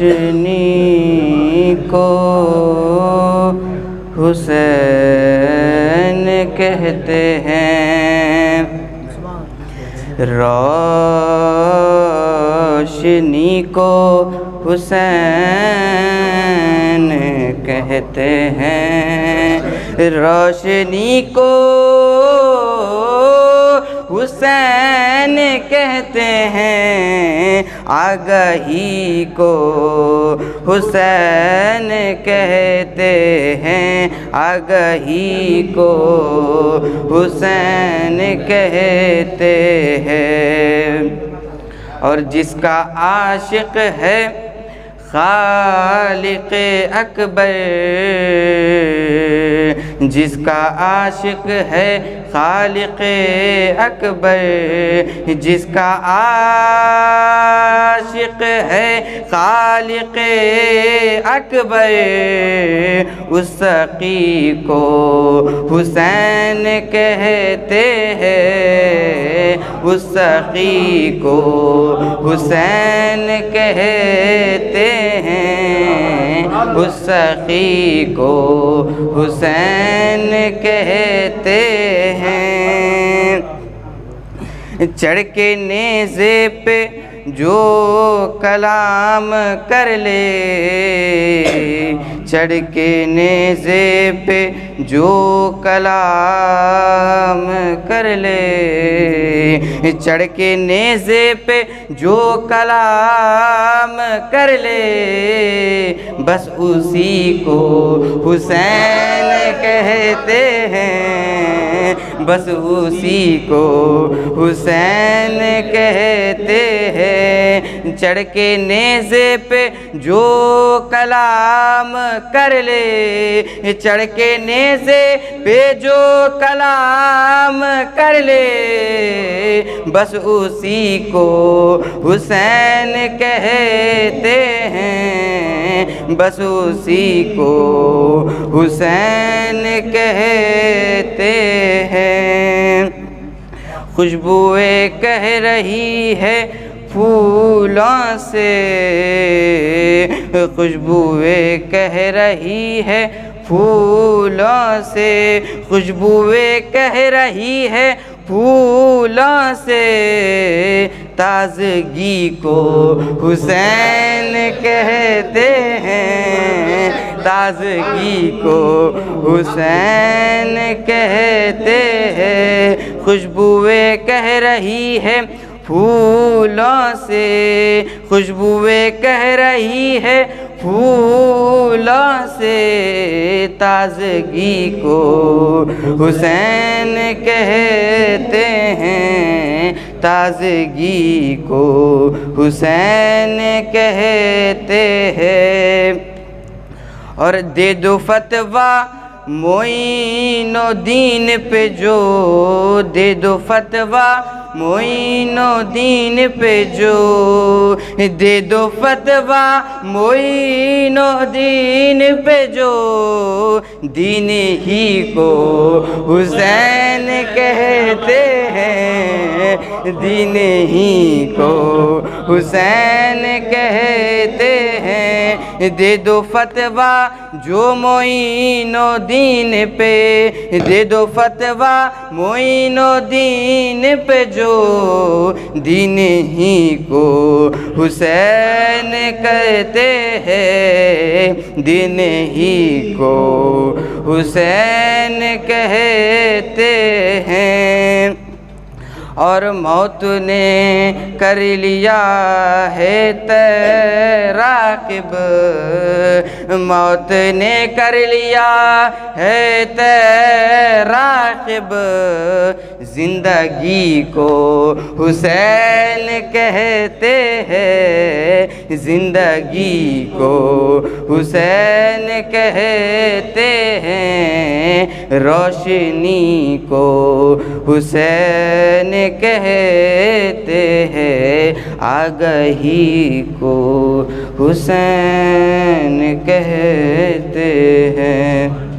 روشنی کو حسین کہتے ہیں، روشنی کو حسین کہتے ہیں، روشنی کو حسین کہتے ہیں، آگہی کو حسین کہتے ہیں، آگہی کو حسین کہتے ہیں۔ اور جس کا عاشق ہے خالق اکبر، جس کا عاشق ہے خالق اکبر، جس کا عاشق ہے خالق اکبر، اس سقی کو حسین کہتے ہیں، اس سقی کو حسین کہتے ہیں، اس سقی کو حسین کہتے ہیں۔ چڑھ کے نیزے پہ جو کلام کر لے، چڑھ کے نیزے پہ جو کلام کر لے، چڑھ کے نیزے پہ جو کلام کر لے، بس اسی کو حسین کہتے ہیں، بس اسی کو حسین کہتے ہیں۔ چڑھ کے نیزے پہ جو کلام کر لے، چڑھ کے نیزے پہ جو کلام کر لے، بس اسی کو حسین کہتے ہیں، بس اسی کو حسین کہتے ہیں۔ خوشبوئیں کہہ رہی ہے پھولوں سے، خوشبوئیں کہہ رہی ہے پھولوں سے، خوشبوئیں کہہ رہی ہے پھولوں سے، تازگی کو حسین کہتے ہیں، تازگی کو حسین کہتے ہیں۔ خوشبوئیں کہہ رہی ہے پھولوں سے، خوشبوئیں کہہ رہی ہے پھولوں سے، تازگی کو حسین کہتے ہیں، تازگی کو حسین کہتے ہیں۔ اور دے دو فتویٰ معین الدین پہ جو، دے دو فتویٰ معین الدین پہ جو، دے دو فتویٰ معین الدین پہ جو، دین ہی کو حسین کہتے ہیں، دین ہی کو حسین کہتے ہیں۔ دے دو فتویٰ جو معین الدین پہ، دے دو فتویٰ معین الدین پہ جو، دین ہی کو حسین کہتے ہیں، دین ہی کو حسین کہتے ہیں۔ اور موت نے کر لیا ہے راقب، موت نے کر لیا ہے راقب، زندگی کو حسین کہتے ہیں، زندگی کو حسین کہتے ہیں، روشنی کو حسین کہتے ہیں، آگہی کو حسین کہتے ہیں۔